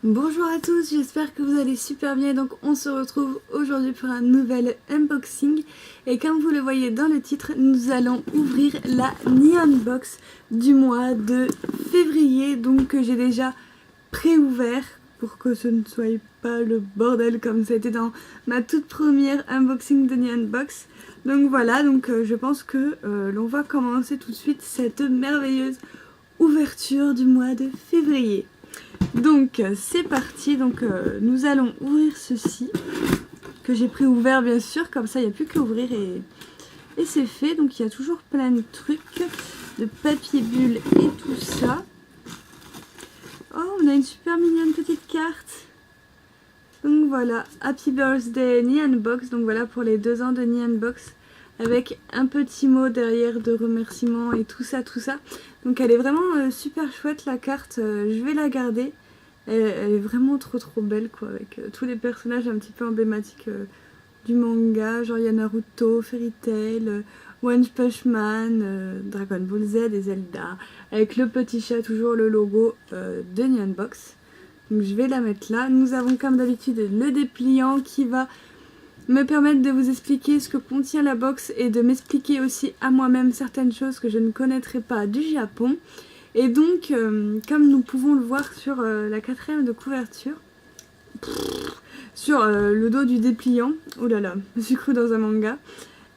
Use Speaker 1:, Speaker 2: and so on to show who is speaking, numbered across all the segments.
Speaker 1: Bonjour à tous, j'espère que vous allez super bien. Donc on se retrouve aujourd'hui pour un nouvel unboxing. Et comme vous le voyez dans le titre, nous allons ouvrir la Neon Box du mois de février. Donc que j'ai déjà pré-ouvert pour que ce ne soit pas le bordel comme c'était dans ma toute première unboxing de Neon Box. Donc voilà, donc je pense que l'on va commencer tout de suite cette merveilleuse ouverture du mois de février. Donc c'est parti, donc nous allons ouvrir ceci que j'ai pré-ouvert bien sûr, comme ça il n'y a plus qu'à ouvrir et c'est fait. Donc il y a toujours plein de trucs, de papier bulle et tout ça. Oh, on a une super mignonne petite carte. Donc voilà, Happy Birthday Neon Box, donc voilà pour les 2 ans de Neon Box, avec un petit mot derrière de remerciement et tout ça. Donc elle est vraiment super chouette la carte, je vais la garder. Elle est vraiment trop belle quoi, avec tous les personnages un petit peu emblématiques du manga, genre il y a Naruto, Fairy Tail, One Punch Man, Dragon Ball Z et Zelda, avec le petit chat, toujours le logo de Neon Box. Donc je vais la mettre là. Nous avons comme d'habitude le dépliant qui va me permettre de vous expliquer ce que contient la box et de m'expliquer aussi à moi-même certaines choses que je ne connaîtrais pas du Japon. Et donc, comme nous pouvons le voir sur la 4e de couverture, sur le dos du dépliant, oh là là, je me suis cru dans un manga,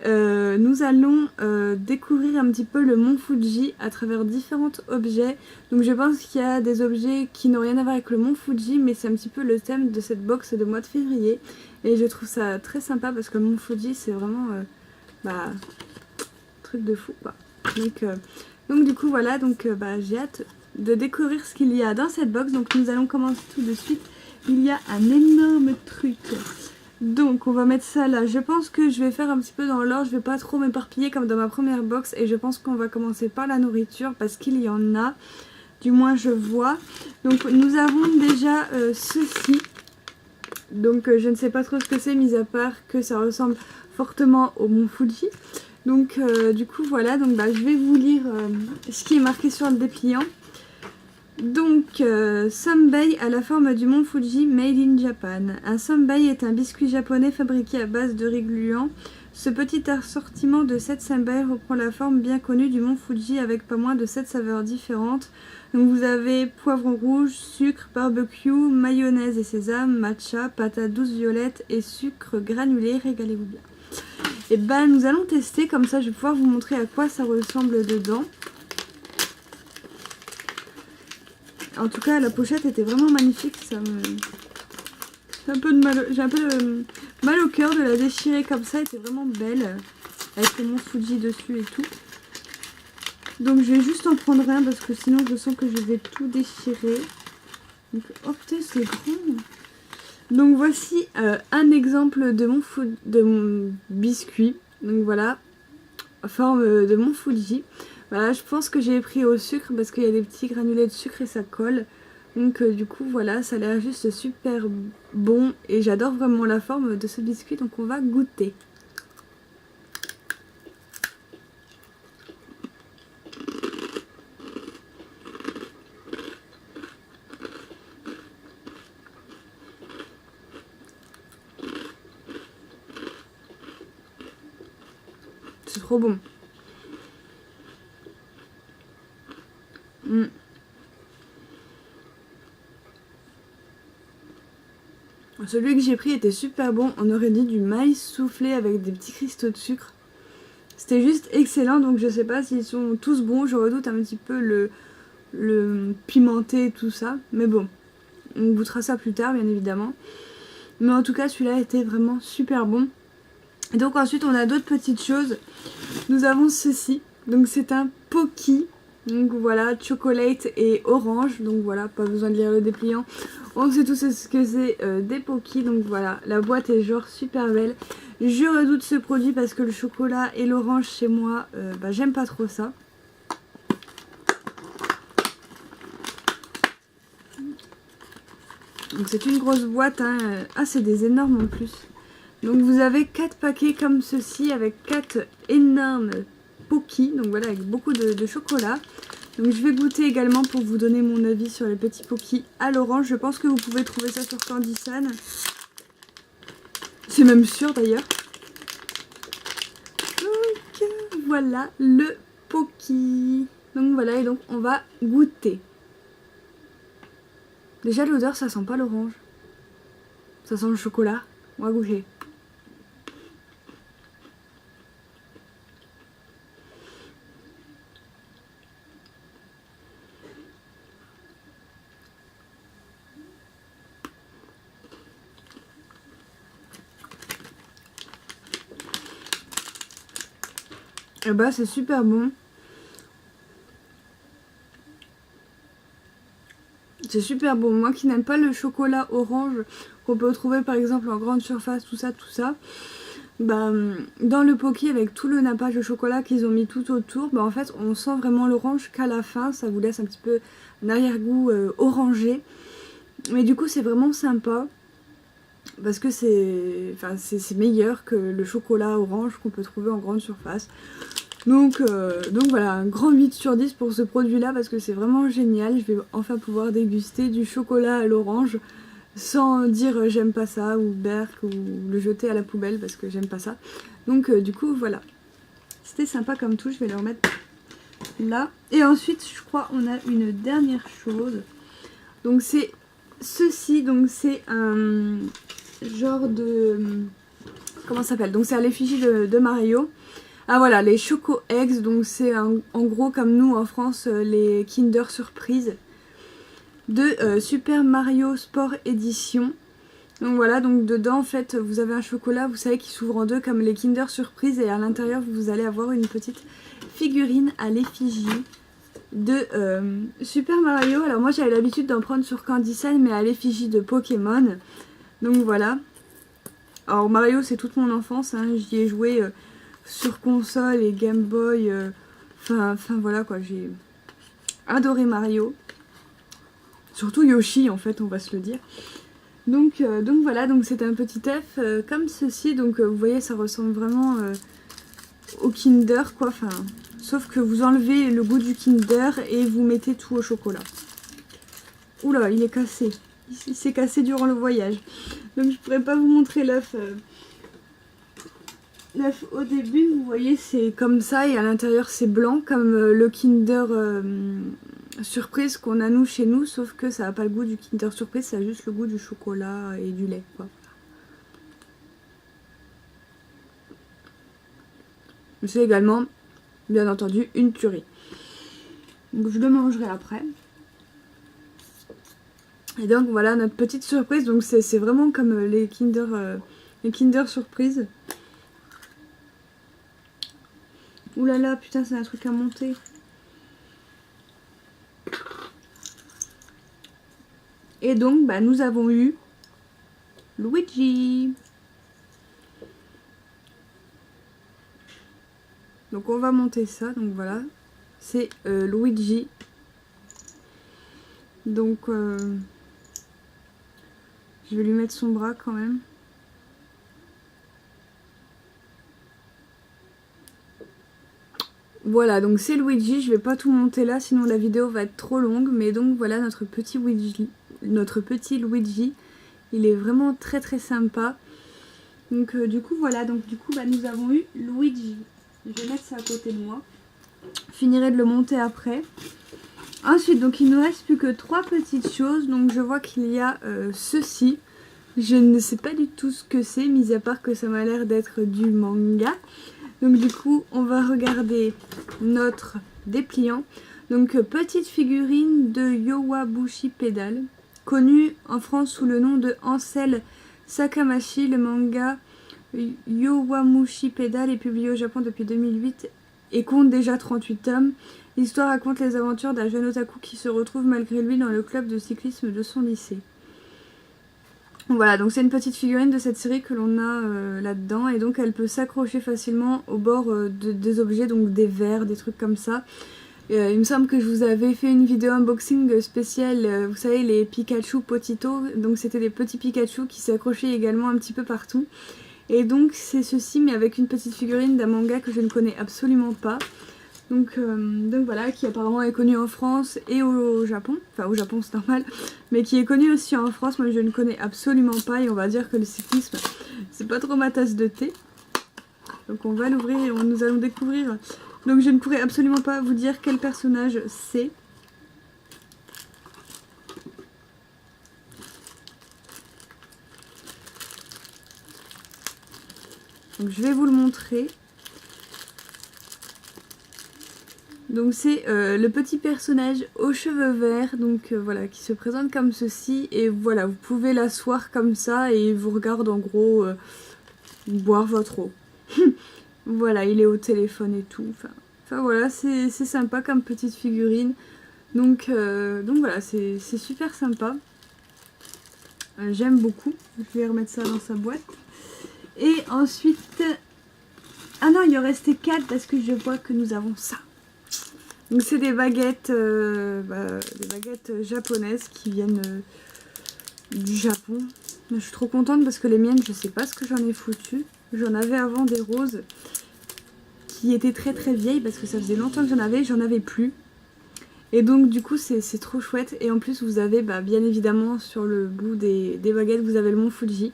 Speaker 1: nous allons découvrir un petit peu le mont Fuji à travers différents objets. Donc je pense qu'il y a des objets qui n'ont rien à voir avec le mont Fuji, mais c'est un petit peu le thème de cette box de mois de février. Et je trouve ça très sympa parce que le mont Fuji c'est vraiment truc de fou quoi. Donc du coup voilà, donc j'ai hâte de découvrir ce qu'il y a dans cette box. Donc nous allons commencer tout de suite. Il y a un énorme truc. Donc on va mettre ça là. Je pense que je vais faire un petit peu dans l'ordre. Je vais pas trop m'éparpiller comme dans ma première box. Et je pense qu'on va commencer par la nourriture parce qu'il y en a. Du moins je vois. Donc nous avons déjà ceci. Donc je ne sais pas trop ce que c'est, mis à part que ça ressemble fortement au mont Fuji. Donc du coup voilà, donc je vais vous lire ce qui est marqué sur le dépliant. Donc Sanbei à la forme du mont Fuji, made in Japan. Un Sanbei est un biscuit japonais fabriqué à base de riz gluant. Ce petit assortiment de 7 Sanbei reprend la forme bien connue du mont Fuji avec pas moins de 7 saveurs différentes. Donc vous avez poivron rouge, sucre, barbecue, mayonnaise et sésame, matcha, patate douce violette et sucre granulé. Régalez-vous bien. Et nous allons tester, comme ça je vais pouvoir vous montrer à quoi ça ressemble dedans. En tout cas la pochette était vraiment magnifique, j'ai un peu de mal au cœur de la déchirer comme ça, elle était vraiment belle, avec le mont Fuji dessus et tout. Donc je vais juste en prendre un parce que sinon je sens que je vais tout déchirer. Donc oh putain c'est grand. Donc voici un exemple de mon biscuit. Donc voilà, forme de mont Fuji. Voilà, je pense que j'ai pris au sucre parce qu'il y a des petits granulés de sucre et ça colle. Donc du coup voilà, ça a l'air juste super bon et j'adore vraiment la forme de ce biscuit. Donc on va goûter. C'est trop bon. Celui que j'ai pris était super bon. On aurait dit du maïs soufflé avec des petits cristaux de sucre. C'était juste excellent. Donc je sais pas s'ils sont tous bons. Je redoute un petit peu le pimenté et tout ça. Mais bon, on goûtera ça plus tard bien évidemment. Mais en tout cas celui-là était vraiment super bon. Et donc ensuite on a d'autres petites choses. Nous avons ceci. Donc c'est un Pocky. Donc voilà, chocolate et orange. Donc voilà, pas besoin de lire le dépliant. On sait tous ce que c'est des Pocky. Donc voilà, la boîte est genre super belle. Je redoute ce produit parce que le chocolat et l'orange chez moi, j'aime pas trop ça. Donc c'est une grosse boîte, hein. Ah c'est des énormes en plus. Donc vous avez 4 paquets comme ceci avec 4 énormes Pocky. Donc voilà, avec beaucoup de chocolat. Donc je vais goûter également pour vous donner mon avis sur les petits Pocky à l'orange. Je pense que vous pouvez trouver ça sur Candysan. C'est même sûr d'ailleurs. Donc voilà le Pocky. Donc voilà, et donc on va goûter. Déjà l'odeur, ça sent pas l'orange. Ça sent le chocolat. On va goûter. Et bah c'est super bon. C'est super bon. Moi qui n'aime pas le chocolat orange qu'on peut trouver par exemple en grande surface, tout ça, bah, dans le Pocky avec tout le nappage de chocolat qu'ils ont mis tout autour, bah, en fait on sent vraiment l'orange qu'à la fin. Ça vous laisse un petit peu un arrière-goût orangé. Mais du coup c'est vraiment sympa. Parce que c'est meilleur que le chocolat orange qu'on peut trouver en grande surface. Donc voilà, un grand 8 sur 10 pour ce produit là parce que c'est vraiment génial. Je vais enfin pouvoir déguster du chocolat à l'orange sans dire j'aime pas ça ou berk ou le jeter à la poubelle parce que j'aime pas ça. Donc du coup voilà, c'était sympa comme tout, je vais le remettre là. Et ensuite je crois on a une dernière chose. Donc c'est ceci, donc c'est un genre de... Comment ça s'appelle? Donc c'est à l'effigie de Mario. Ah voilà, les Choco Eggs, donc c'est en gros comme nous en France les Kinder Surprise de Super Mario Sport Edition. Donc voilà, donc dedans en fait vous avez un chocolat, vous savez, qui s'ouvre en deux comme les Kinder Surprise, et à l'intérieur vous allez avoir une petite figurine à l'effigie de Super Mario. Alors moi j'avais l'habitude d'en prendre sur Candysan mais à l'effigie de Pokémon. Donc voilà. Alors Mario c'est toute mon enfance, hein. J'y ai joué sur console et Game Boy. Enfin voilà quoi, j'ai adoré Mario. Surtout Yoshi en fait, on va se le dire. Donc voilà, donc c'est un petit œuf comme ceci. Donc vous voyez ça ressemble vraiment au Kinder quoi. Enfin, sauf que vous enlevez le goût du Kinder et vous mettez tout au chocolat. Oula, il est cassé. Il s'est cassé durant le voyage. Donc je pourrais pas vous montrer l'œuf. L'œuf au début, vous voyez, c'est comme ça et à l'intérieur c'est blanc comme le Kinder Surprise qu'on a nous chez nous, sauf que ça n'a pas le goût du Kinder Surprise, ça a juste le goût du chocolat et du lait quoi. C'est également, bien entendu, une tuerie. Donc je le mangerai après. Et donc voilà notre petite surprise. Donc c'est vraiment comme les Kinder Surprise. Ouh là là, putain, c'est un truc à monter. Et donc bah, nous avons eu Luigi. Donc on va monter ça. Donc voilà, c'est Luigi. Donc je vais lui mettre son bras quand même. Voilà, donc c'est Luigi, je vais pas tout monter là, sinon la vidéo va être trop longue. Mais donc voilà notre petit Luigi. Il est vraiment très très sympa. Donc du coup voilà, donc du coup bah, nous avons eu Luigi. Je vais mettre ça à côté de moi. Je finirai de le monter après. Ensuite, donc il ne reste plus que 3 petites choses. Donc je vois qu'il y a ceci. Je ne sais pas du tout ce que c'est, mis à part que ça m'a l'air d'être du manga. Donc du coup, on va regarder notre dépliant. Donc petite figurine de Yowamushi Pedal, connu en France sous le nom de Ansel Sakamashi. Le manga Yowamushi Pedal est publié au Japon depuis 2008 et compte déjà 38 tomes. L'histoire raconte les aventures d'un jeune otaku qui se retrouve malgré lui dans le club de cyclisme de son lycée. Voilà, donc c'est une petite figurine de cette série que l'on a là-dedans, et donc elle peut s'accrocher facilement au bord des objets, donc des verres, des trucs comme ça. Il me semble que je vous avais fait une vidéo unboxing spéciale, vous savez, les Pikachu Potito, donc c'était des petits Pikachu qui s'accrochaient également un petit peu partout. Et donc c'est ceci, mais avec une petite figurine d'un manga que je ne connais absolument pas. Donc voilà, qui apparemment est connu en France et au Japon. Enfin au Japon c'est normal, mais qui est connu aussi en France. Moi je ne connais absolument pas et on va dire que le cyclisme c'est pas trop ma tasse de thé. Donc on va l'ouvrir et nous allons découvrir. Donc je ne pourrais absolument pas vous dire quel personnage c'est. Donc je vais vous le montrer. Donc c'est le petit personnage aux cheveux verts, donc voilà, qui se présente comme ceci. Et voilà, vous pouvez l'asseoir comme ça et il vous regarde en gros boire votre eau. Voilà, il est au téléphone et tout. Enfin voilà, c'est sympa comme petite figurine. Donc voilà, c'est super sympa. J'aime beaucoup. Je vais remettre ça dans sa boîte. Et ensuite... Ah non, il en restait 4 parce que je vois que nous avons ça. Donc c'est des baguettes japonaises qui viennent du Japon. Je suis trop contente parce que les miennes, je sais pas ce que j'en ai foutu. J'en avais avant des roses qui étaient très très vieilles parce que ça faisait longtemps que j'en avais plus. Et donc du coup c'est trop chouette. Et en plus vous avez bien évidemment sur le bout des baguettes, vous avez le mont Fuji.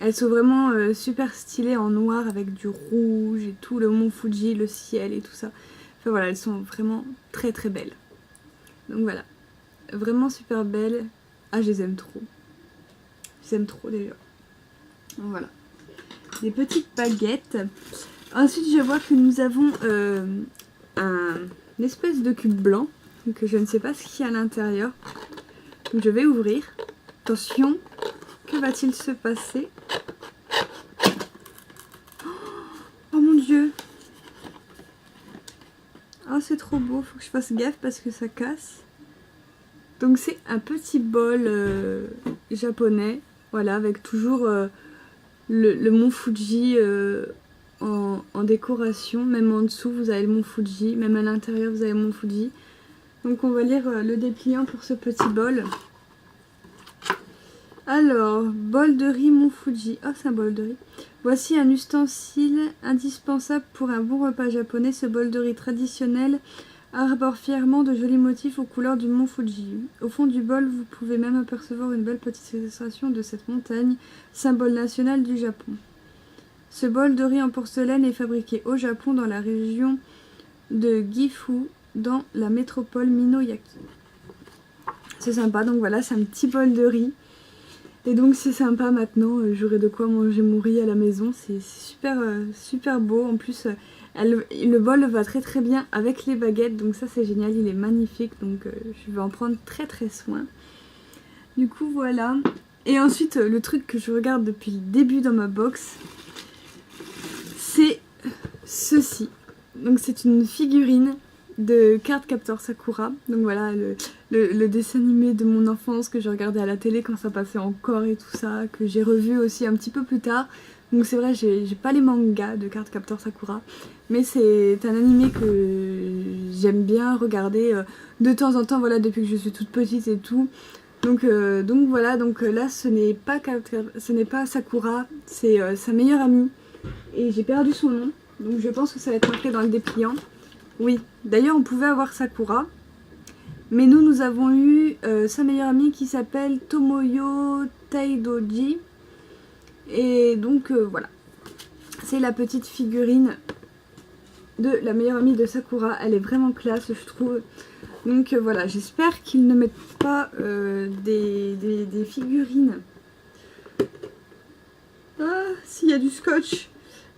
Speaker 1: Elles sont vraiment super stylées en noir avec du rouge et tout, le mont Fuji, le ciel et tout ça. Enfin voilà, elles sont vraiment très très belles. Donc voilà, vraiment super belles. Ah, je les aime trop. Je les aime trop déjà. Donc voilà, des petites baguettes. Ensuite, je vois que nous avons une espèce de cube blanc. Donc je ne sais pas ce qu'il y a à l'intérieur. Donc je vais ouvrir. Attention, que va-t-il se passer? Oh mon dieu! Oh, c'est trop beau, faut que je fasse gaffe parce que ça casse. Donc c'est un petit bol japonais, voilà, avec toujours le mont Fuji en décoration. Même en dessous vous avez le mont Fuji, même à l'intérieur vous avez le mont Fuji. Donc on va lire le dépliant pour ce petit bol. Alors, bol de riz mont Fuji. Oh, c'est un bol de riz. Voici un ustensile indispensable pour un bon repas japonais. Ce bol de riz traditionnel arbore fièrement de jolis motifs aux couleurs du mont Fuji. Au fond du bol, vous pouvez même apercevoir une belle petite illustration de cette montagne, symbole national du Japon. Ce bol de riz en porcelaine est fabriqué au Japon dans la région de Gifu, dans la métropole Minoyaki. C'est sympa, donc voilà, c'est un petit bol de riz. Et donc c'est sympa maintenant, j'aurai de quoi manger mon riz à la maison, c'est super, super beau. En plus, le bol va très très bien avec les baguettes, donc ça c'est génial, il est magnifique, donc je vais en prendre très très soin. Du coup voilà. Et ensuite, le truc que je regarde depuis le début dans ma box, c'est ceci. Donc c'est une figurine de Cardcaptor Sakura. Donc voilà, le dessin animé de mon enfance que je regardais à la télé quand ça passait encore et tout ça, que j'ai revu aussi un petit peu plus tard. Donc c'est vrai, j'ai pas les mangas de Cardcaptor Sakura, mais c'est un animé que j'aime bien regarder de temps en temps, voilà, depuis que je suis toute petite et tout. Donc voilà, donc là ce n'est pas Sakura, c'est sa meilleure amie. Et j'ai perdu son nom, donc je pense que ça va être marqué dans le dépliant. Oui, d'ailleurs on pouvait avoir Sakura, mais nous avons eu sa meilleure amie qui s'appelle Tomoyo Taidoji. Et donc voilà, c'est la petite figurine de la meilleure amie de Sakura. Elle est vraiment classe, je trouve. Donc voilà, j'espère qu'ils ne mettent pas des figurines. Ah, s'il y a du scotch.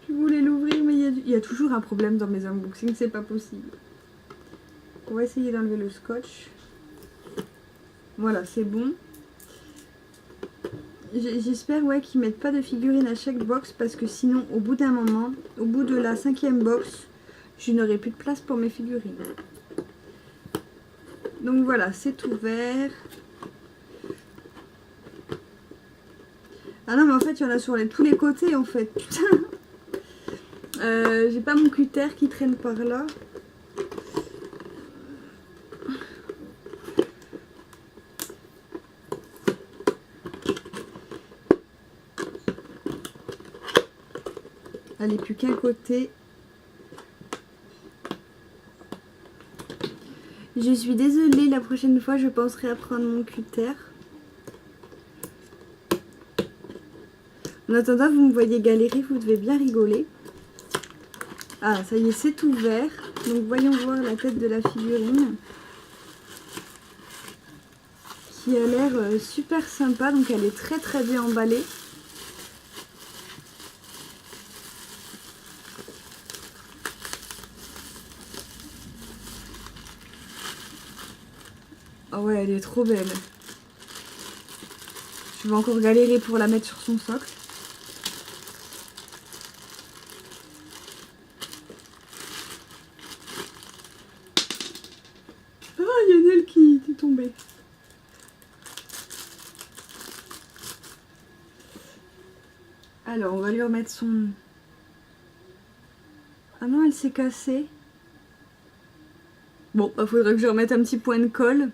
Speaker 1: Je voulais l'ouvrir, mais il y a toujours un problème dans mes unboxings, c'est pas possible. On va essayer d'enlever le scotch. Voilà, c'est bon. J'espère qu'ils mettent pas de figurines à chaque box, parce que sinon, au bout d'un moment, au bout de la 5e box, je n'aurai plus de place pour mes figurines. Donc voilà, c'est ouvert. Ah non, mais en fait, il y en a sur tous les côtés, en fait. Putain. J'ai pas mon cutter qui traîne par là. Allez, plus qu'un côté. Je suis désolée, la prochaine fois je penserai à prendre mon cutter. En attendant, vous me voyez galérer, vous devez bien rigoler. Ah, ça y est, c'est ouvert. Donc voyons voir la tête de la figurine. Qui a l'air super sympa, donc elle est très très bien emballée. Ah ouais, elle est trop belle. Je vais encore galérer pour la mettre sur son socle. Ah, il y a une aile qui est tombée. Alors, on va lui remettre son... Ah non, elle s'est cassée. Bon, il faudrait que je remette un petit point de colle.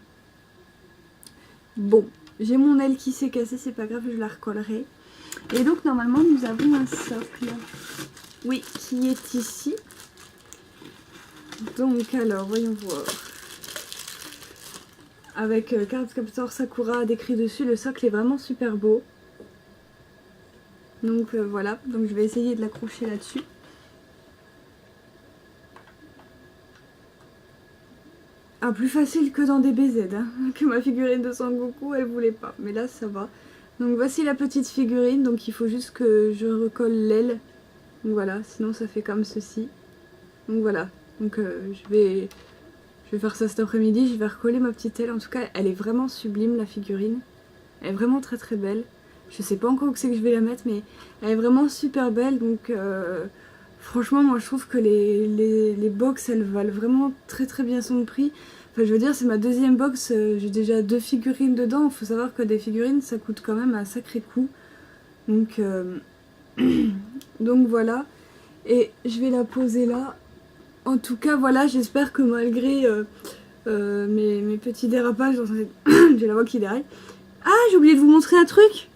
Speaker 1: Bon, j'ai mon aile qui s'est cassée, c'est pas grave, je la recollerai. Et donc, normalement, nous avons un socle. Oui, qui est ici. Donc, alors, voyons voir. Avec Cardcaptor Sakura décrit dessus, le socle est vraiment super beau. Donc voilà, donc je vais essayer de l'accrocher là-dessus. Ah, plus facile que dans DBZ, hein, que ma figurine de Sangoku, elle voulait pas. Mais là, ça va. Donc voici la petite figurine, donc il faut juste que je recolle l'aile. Donc voilà, sinon ça fait comme ceci. Donc voilà, donc je vais faire ça cet après-midi, je vais recoller ma petite aile. En tout cas, elle est vraiment sublime, la figurine. Elle est vraiment très très belle. Je sais pas encore où c'est que je vais la mettre, mais elle est vraiment super belle. Donc franchement, moi je trouve que les box, elles valent vraiment très très bien son prix. Enfin, je veux dire, c'est ma deuxième box, j'ai déjà 2 figurines dedans. Il faut savoir que des figurines, ça coûte quand même un sacré coup. Donc, donc voilà. Et je vais la poser là. En tout cas, voilà, j'espère que malgré mes petits dérapages, j'ai la voix qui déraille. Ah, j'ai oublié de vous montrer un truc.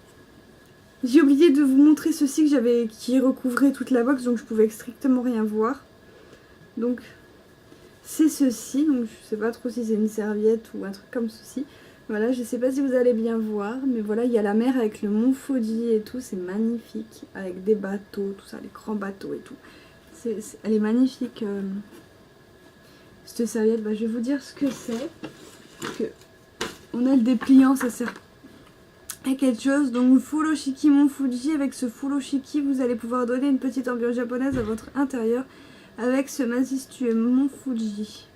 Speaker 1: J'ai oublié de vous montrer ceci qui recouvrait toute la box, donc je pouvais strictement rien voir. Donc c'est ceci, donc je sais pas trop si c'est une serviette ou un truc comme ceci. Voilà, je sais pas si vous allez bien voir, mais voilà, il y a la mer avec le mont Fuji et tout, c'est magnifique, avec des bateaux, tout ça, les grands bateaux et tout. Elle est magnifique, cette serviette. Bah, je vais vous dire ce que c'est. On a le dépliant, ça sert à quelque chose. Donc Furoshiki Mont Fuji, avec ce Furoshiki, vous allez pouvoir donner une petite ambiance japonaise à votre intérieur avec ce majestueux Mont Fuji.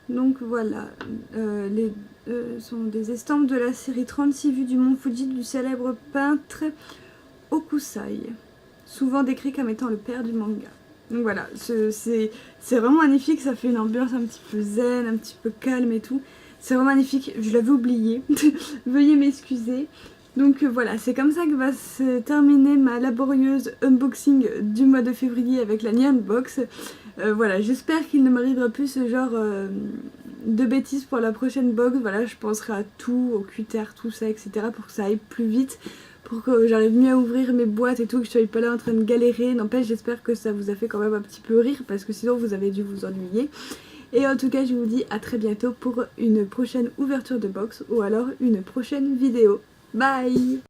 Speaker 1: Donc voilà, sont des estampes de la série 36 vues du Mont Fuji du célèbre peintre Hokusai, souvent décrit comme étant le père du manga. Donc voilà, c'est vraiment magnifique, ça fait une ambiance un petit peu zen, un petit peu calme et tout. C'est vraiment magnifique, je l'avais oublié, veuillez m'excuser. Donc voilà, c'est comme ça que va se terminer ma laborieuse unboxing du mois de février avec la Nyan Box. Voilà, j'espère qu'il ne m'arrivera plus ce genre de bêtises pour la prochaine box. Voilà, je penserai à tout, au cutter, tout ça, etc. pour que ça aille plus vite, pour que j'arrive mieux à ouvrir mes boîtes et tout, que je sois pas là en train de galérer. N'empêche, j'espère que ça vous a fait quand même un petit peu rire, parce que sinon vous avez dû vous ennuyer. Et en tout cas, je vous dis à très bientôt pour une prochaine ouverture de box ou alors une prochaine vidéo. Bye!